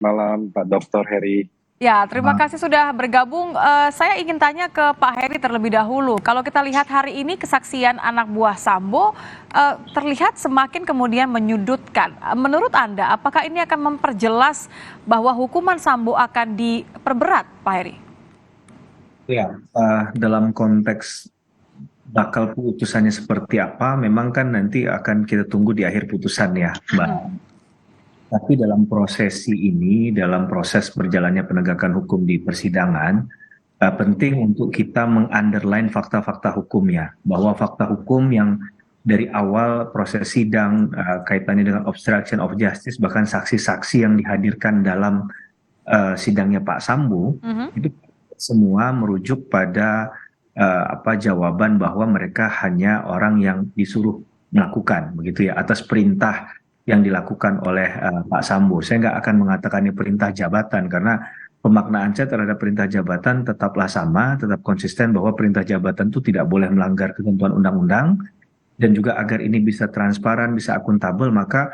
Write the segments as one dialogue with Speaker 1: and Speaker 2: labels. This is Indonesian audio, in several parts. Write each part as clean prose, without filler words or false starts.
Speaker 1: malam Pak Dr. Heri.
Speaker 2: Ya, terima kasih sudah bergabung. Saya ingin tanya ke Pak Heri terlebih dahulu. Kalau kita lihat hari ini kesaksian anak buah Sambo terlihat semakin kemudian menyudutkan. Menurut Anda, apakah ini akan memperjelas bahwa hukuman Sambo akan diperberat, Pak Heri?
Speaker 3: Ya, dalam konteks bakal putusannya seperti apa, memang kan nanti akan kita tunggu di akhir putusan ya, Mbak. Tapi dalam prosesi ini, dalam proses berjalannya penegakan hukum di persidangan, penting untuk kita meng-underline fakta-fakta hukumnya. Bahwa fakta hukum yang dari awal proses sidang kaitannya dengan obstruction of justice, bahkan saksi-saksi yang dihadirkan dalam sidangnya Pak Sambo, itu semua merujuk pada jawaban bahwa mereka hanya orang yang disuruh melakukan, begitu ya, atas perintah yang dilakukan oleh Pak Sambo. Saya nggak akan mengatakan ini perintah jabatan karena pemaknaan saya terhadap perintah jabatan tetaplah sama, tetap konsisten bahwa perintah jabatan itu tidak boleh melanggar ketentuan undang-undang dan juga agar ini bisa transparan, bisa akuntabel, maka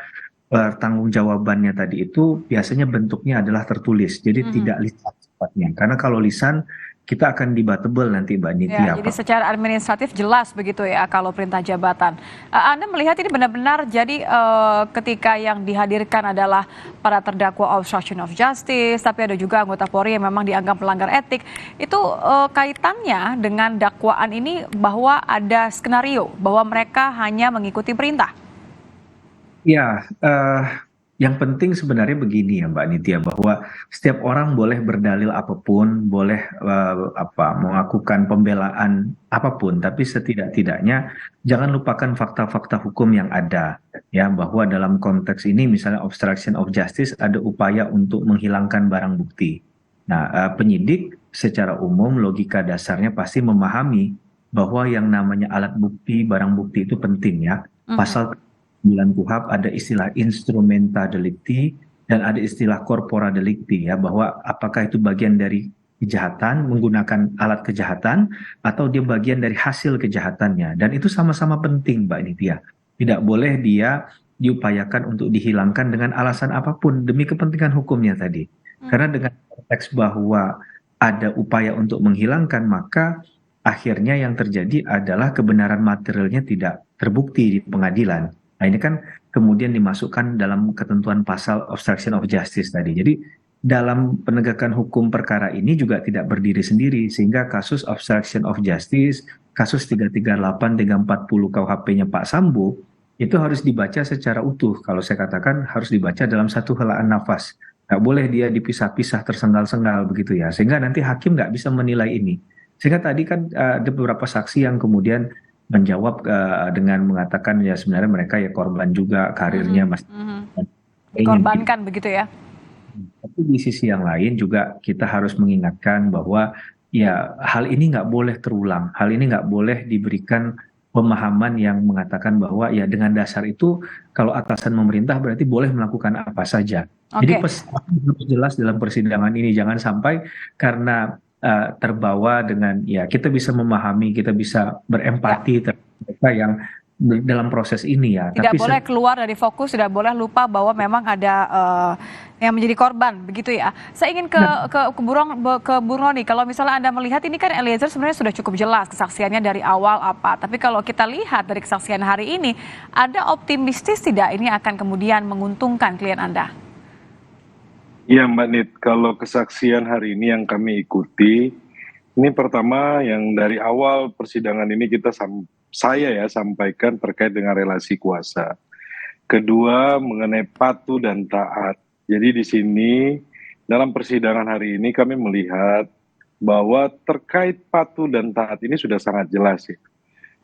Speaker 3: pertanggungjawabannya tadi itu biasanya bentuknya adalah tertulis, jadi tidak lisan sifatnya. Karena kalau lisan kita akan debatable nanti Mbak Nitya.
Speaker 2: Ya, jadi secara administratif jelas begitu ya kalau perintah jabatan. Anda melihat ini benar-benar jadi ketika yang dihadirkan adalah para terdakwa obstruction of justice, tapi ada juga anggota Polri yang memang dianggap melanggar etik. Itu kaitannya dengan dakwaan ini bahwa ada skenario bahwa mereka hanya mengikuti perintah.
Speaker 3: Ya, yang penting sebenarnya begini ya Mbak Nitya, bahwa setiap orang boleh berdalil apapun, boleh melakukan pembelaan apapun, tapi setidak-tidaknya jangan lupakan fakta-fakta hukum yang ada, ya, bahwa dalam konteks ini misalnya obstruction of justice ada upaya untuk menghilangkan barang bukti. Nah, penyidik secara umum logika dasarnya pasti memahami bahwa yang namanya alat bukti, barang bukti itu penting ya. Pasal 9 KUHP ada istilah instrumenta delicti dan ada istilah corpora delicti ya, bahwa apakah itu bagian dari kejahatan menggunakan alat kejahatan atau dia bagian dari hasil kejahatannya, dan itu sama-sama penting Mbak Nitya. Tidak boleh dia diupayakan untuk dihilangkan dengan alasan apapun demi kepentingan hukumnya tadi. Karena dengan konteks bahwa ada upaya untuk menghilangkan, maka akhirnya yang terjadi adalah kebenaran materialnya tidak terbukti di pengadilan. Nah, ini kan kemudian dimasukkan dalam ketentuan pasal obstruction of justice tadi. Jadi dalam penegakan hukum perkara ini juga tidak berdiri sendiri, sehingga kasus obstruction of justice, kasus 338, 340 KUHP-nya Pak Sambo, itu harus dibaca secara utuh. Kalau saya katakan harus dibaca dalam satu helaan nafas. Nggak boleh dia dipisah-pisah tersenggal-senggal begitu ya, sehingga nanti hakim nggak bisa menilai ini. Sehingga tadi kan ada beberapa saksi yang kemudian menjawab dengan mengatakan ya sebenarnya mereka ya korban juga, karirnya masih
Speaker 2: dikorbankan begitu ya.
Speaker 3: Tapi di sisi yang lain juga kita harus mengingatkan bahwa ya hal ini nggak boleh terulang, hal ini nggak boleh diberikan pemahaman yang mengatakan bahwa ya dengan dasar itu kalau atasan memerintah berarti boleh melakukan apa saja. Jadi pesan harus jelas dalam persidangan ini, jangan sampai karena terbawa dengan ya kita bisa memahami, kita bisa berempati terhadap mereka yang dalam proses ini ya.
Speaker 2: Tidak boleh keluar dari fokus, tidak boleh lupa bahwa memang ada yang menjadi korban begitu ya. Saya ingin ke Bung Roni, kalau misalnya Anda melihat ini kan Eliezer sebenarnya sudah cukup jelas kesaksiannya dari awal apa. Tapi kalau kita lihat dari kesaksian hari ini, ada optimistis tidak ini akan kemudian menguntungkan klien Anda?
Speaker 1: Iya Mbak Nit, kalau kesaksian hari ini yang kami ikuti, ini pertama yang dari awal persidangan ini saya sampaikan terkait dengan relasi kuasa. Kedua mengenai patuh dan taat. Jadi di sini dalam persidangan hari ini kami melihat bahwa terkait patuh dan taat ini sudah sangat jelas ya.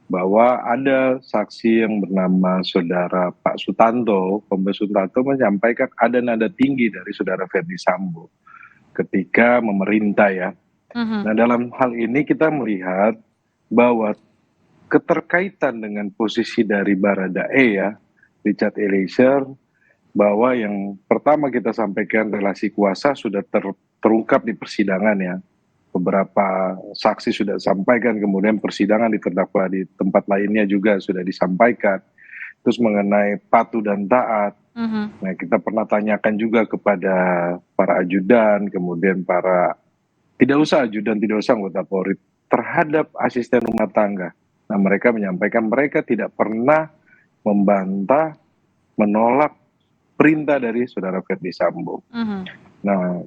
Speaker 1: Bahwa ada saksi yang bernama saudara Pak Sutanto, Kombes Sutanto menyampaikan ada nada tinggi dari saudara Ferdi Sambo ketika memerintah ya. Nah dalam hal ini kita melihat bahwa keterkaitan dengan posisi dari Baradae ya, Richard Eliezer, bahwa yang pertama kita sampaikan relasi kuasa sudah terungkap di persidangan ya. Beberapa saksi sudah sampaikan, kemudian persidangan di terdakwa di tempat lainnya juga sudah disampaikan. terus mengenai patuh dan taat. Nah, kita pernah tanyakan juga kepada para ajudan, kemudian tidak usah ajudan, tidak usah anggota Polri, terhadap asisten rumah tangga. Nah, mereka menyampaikan mereka tidak pernah membantah, menolak perintah dari Saudara Ferdy Sambo. Nah,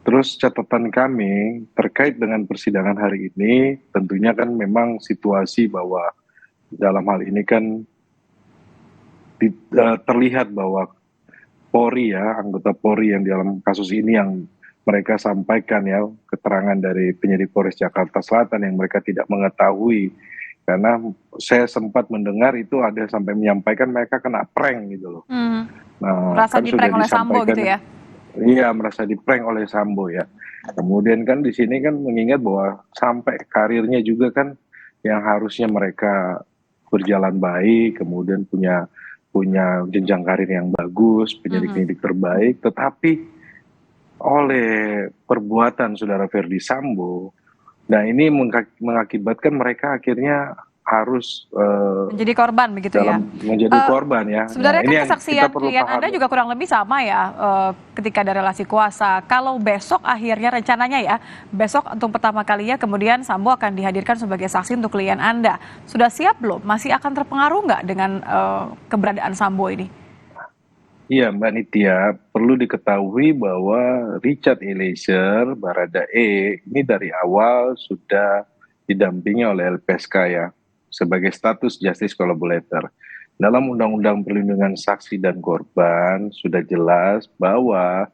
Speaker 1: terus catatan kami terkait dengan persidangan hari ini, tentunya kan memang situasi bahwa dalam hal ini kan terlihat bahwa Polri ya, anggota Polri yang dalam kasus ini yang mereka sampaikan ya, keterangan dari penyidik Polres Jakarta Selatan yang mereka tidak mengetahui. Karena saya sempat mendengar itu ada sampai menyampaikan mereka kena prank gitu loh. Nah,
Speaker 2: Merasa
Speaker 1: kan sudah
Speaker 2: di-prank oleh Sambo
Speaker 1: disampaikan,
Speaker 2: gitu ya?
Speaker 1: iya merasa di-prank oleh Sambo ya. Kemudian kan di sini kan mengingat bahwa sampai karirnya juga kan yang harusnya mereka berjalan baik, kemudian punya jenjang karir yang bagus, penyidik-penyidik terbaik, tetapi oleh perbuatan Saudara Ferdy Sambo, nah ini mengakibatkan mereka akhirnya harus
Speaker 2: Menjadi korban begitu ya?
Speaker 1: menjadi korban ya. Nah,
Speaker 2: Sebenarnya
Speaker 1: ini
Speaker 2: kan
Speaker 1: yang
Speaker 2: kesaksian
Speaker 1: kita perlu
Speaker 2: klien Anda
Speaker 1: pahami.
Speaker 2: juga kurang lebih sama ya ketika ada relasi kuasa. Kalau besok akhirnya rencananya ya, besok untuk pertama kalinya kemudian Sambo akan dihadirkan sebagai saksi untuk klien Anda. Sudah siap belum? Masih akan terpengaruh nggak dengan keberadaan Sambo ini?
Speaker 1: Iya, Mbak Nitya, perlu diketahui bahwa Richard Eliezer, Baradae, ini dari awal sudah didampingi oleh LPSK ya, sebagai status Justice Collaborator. Dalam Undang-Undang Perlindungan Saksi dan Korban sudah jelas bahwa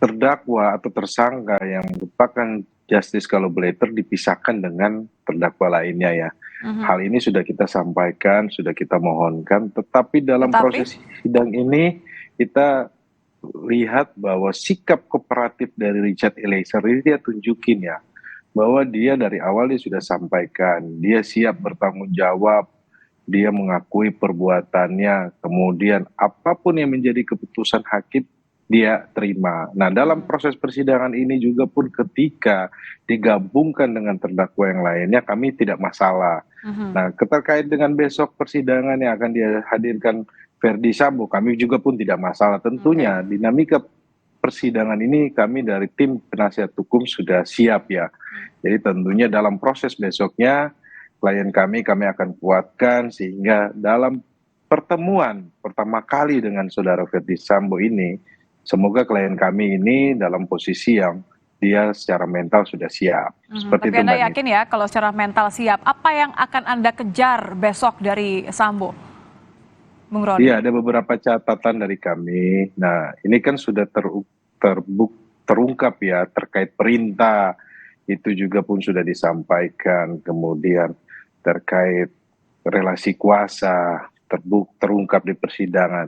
Speaker 1: terdakwa atau tersangka yang merupakan Justice Collaborator dipisahkan dengan terdakwa lainnya ya. Hal ini sudah kita sampaikan, sudah kita mohonkan, tetapi dalam proses sidang ini kita lihat bahwa sikap kooperatif dari Richard Eliezer ini dia tunjukin ya, bahwa dia dari awal dia sudah sampaikan, dia siap bertanggung jawab, dia mengakui perbuatannya, kemudian apapun yang menjadi keputusan hakim dia terima. Nah, dalam proses persidangan ini juga pun ketika digabungkan dengan terdakwa yang lainnya, kami tidak masalah. Nah, terkait dengan besok persidangan yang akan dihadirkan Ferdy Sambo, kami juga pun tidak masalah. Tentunya dinamika persidangan ini kami dari tim penasihat hukum sudah siap ya. Jadi tentunya dalam proses besoknya, klien kami akan kuatkan sehingga dalam pertemuan pertama kali dengan Saudara Ferdy Sambo ini, semoga klien kami ini dalam posisi yang dia secara mental sudah siap. Seperti
Speaker 2: Tapi
Speaker 1: itu,
Speaker 2: Anda
Speaker 1: Mbak
Speaker 2: yakin ya kalau secara mental siap, apa yang akan Anda kejar besok dari Sambo, Bung Roni?
Speaker 1: Iya, ada beberapa catatan dari kami. Nah, ini kan sudah terungkap ya terkait perintah, itu juga pun sudah disampaikan. Kemudian terkait relasi kuasa, terungkap di persidangan.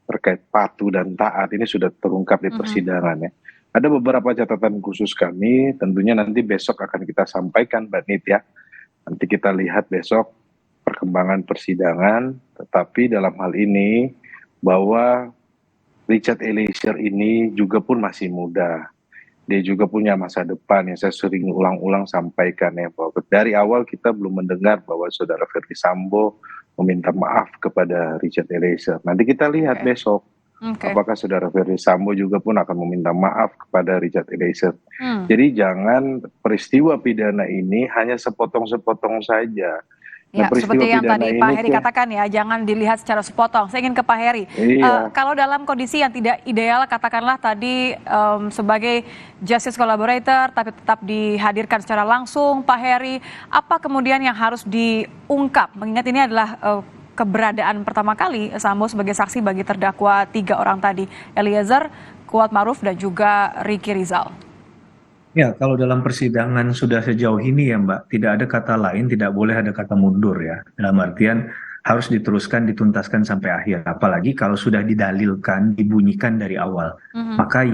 Speaker 1: Terkait patuh dan taat, ini sudah terungkap di persidangan ya. Ada beberapa catatan khusus kami, tentunya nanti besok akan kita sampaikan, Mbak Nit ya. Nanti kita lihat besok perkembangan persidangan, tetapi dalam hal ini bahwa Richard Eliezer ini juga pun masih muda. Dia juga punya masa depan yang saya sering ulang-ulang sampaikan ya, bahwa dari awal kita belum mendengar bahwa Saudara Ferdy Sambo meminta maaf kepada Richard Eliezer. Nanti kita lihat besok. Apakah Saudara Ferdy Sambo juga pun akan meminta maaf kepada Richard Eliezer. Jadi jangan peristiwa pidana ini hanya sepotong-sepotong saja.
Speaker 2: Ya, seperti yang tadi Pak Heri katakan ya, jangan dilihat secara sepotong. Saya ingin ke Pak Heri. Kalau dalam kondisi yang tidak ideal, katakanlah tadi sebagai justice collaborator, tapi tetap dihadirkan secara langsung, Pak Heri, apa kemudian yang harus diungkap? Mengingat ini adalah keberadaan pertama kali Sambo sebagai saksi bagi terdakwa 3 orang tadi, Eliezer, Kuatmaruf, dan juga Ricky Rizal.
Speaker 3: Ya, kalau dalam persidangan sudah sejauh ini ya Mbak, tidak ada kata lain, tidak boleh ada kata mundur ya. Dalam artian harus diteruskan, dituntaskan sampai akhir. Apalagi kalau sudah didalilkan, dibunyikan dari awal. Maka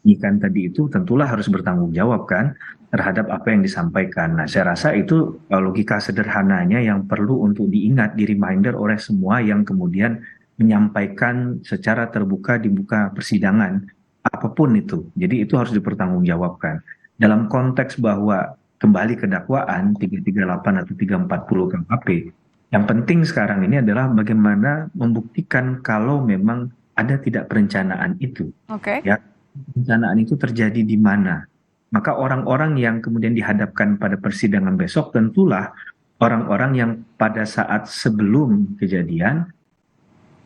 Speaker 3: bunyikan tadi itu tentulah harus bertanggung jawab kan terhadap apa yang disampaikan. Nah, saya rasa itu logika sederhananya yang perlu untuk diingat, di reminder oleh semua yang kemudian menyampaikan secara terbuka di muka persidangan, apapun itu. Jadi itu harus dipertanggungjawabkan. Dalam konteks bahwa kembali ke dakwaan 338 atau 340 KUHP, Yang penting sekarang ini adalah bagaimana membuktikan kalau memang ada tidak perencanaan itu.
Speaker 2: Oke.
Speaker 3: Ya, perencanaan itu terjadi di mana. Maka orang-orang yang kemudian dihadapkan pada persidangan besok tentulah orang-orang yang pada saat sebelum kejadian,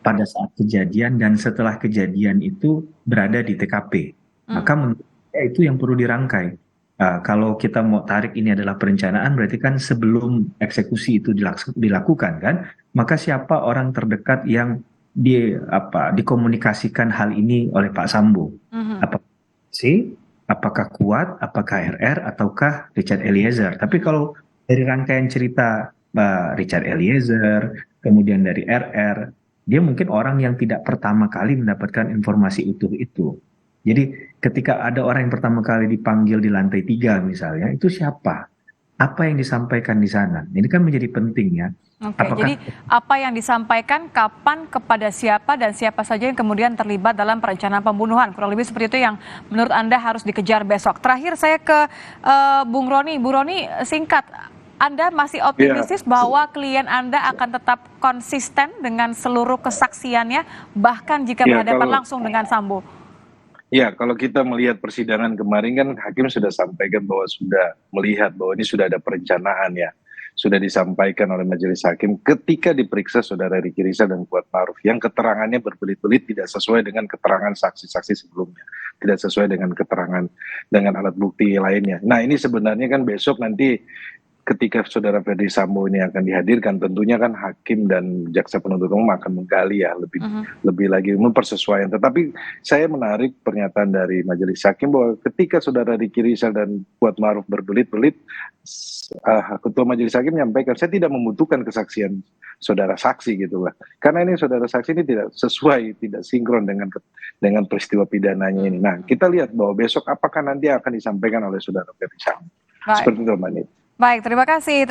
Speaker 3: pada saat kejadian dan setelah kejadian itu berada di TKP. Maka menurut saya itu yang perlu dirangkai. Kalau kita mau tarik ini adalah perencanaan, berarti kan sebelum eksekusi itu dilakukan kan, maka siapa orang terdekat yang dikomunikasikan hal ini oleh Pak Sambo? Apakah C, apakah Kuat, apakah RR, ataukah Richard Eliezer? Tapi kalau dari rangkaian cerita Richard Eliezer, kemudian dari RR, dia mungkin orang yang tidak pertama kali mendapatkan informasi utuh itu. Jadi ketika ada orang yang pertama kali dipanggil di lantai 3 misalnya, itu siapa? Apa yang disampaikan di sana? Ini kan menjadi penting ya.
Speaker 2: Oke, jadi apa yang disampaikan, kapan, kepada siapa, dan siapa saja yang kemudian terlibat dalam perencanaan pembunuhan. Kurang lebih seperti itu yang menurut Anda harus dikejar besok. Terakhir saya ke Bung Roni. Bung Roni, singkat, Anda masih optimistis bahwa klien Anda akan tetap konsisten dengan seluruh kesaksiannya, bahkan jika berhadapan langsung dengan Sambo?
Speaker 1: Ya, kalau kita melihat persidangan kemarin kan hakim sudah sampaikan bahwa sudah melihat bahwa ini sudah ada perencanaan ya. Sudah disampaikan oleh majelis hakim ketika diperiksa saudara Ricky Rizal dan Kuat Ma'ruf yang keterangannya berbelit-belit tidak sesuai dengan keterangan saksi-saksi sebelumnya. Tidak sesuai dengan keterangan dengan alat bukti lainnya. Nah, ini sebenarnya kan besok nanti ketika saudara Ferdi Sambo ini akan dihadirkan, tentunya kan hakim dan jaksa penuntut umum akan menggali ya lebih lagi mempersesuaikan. Tetapi saya menarik pernyataan dari majelis hakim bahwa ketika saudara Ricky Rizal dan Kuat Ma'ruf berbelit-belit, ketua majelis hakim menyampaikan saya tidak membutuhkan kesaksian saudara saksi gitu lah, karena ini saudara saksi ini tidak sesuai, tidak sinkron dengan peristiwa pidananya ini. Nah, kita lihat bahwa besok apakah nanti akan disampaikan oleh saudara Ferdi Sambo. Seperti itu, Mbak Nit.
Speaker 2: Baik, terima kasih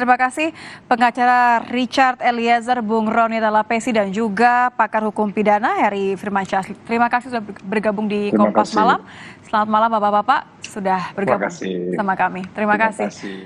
Speaker 2: pengacara Richard Eliezer, Bung Roni Talapesi, dan juga pakar hukum pidana Heri Firmansyah. Terima kasih sudah bergabung di Kompas Malam. Selamat malam Bapak-Bapak, sudah bergabung sama kami. Terima kasih.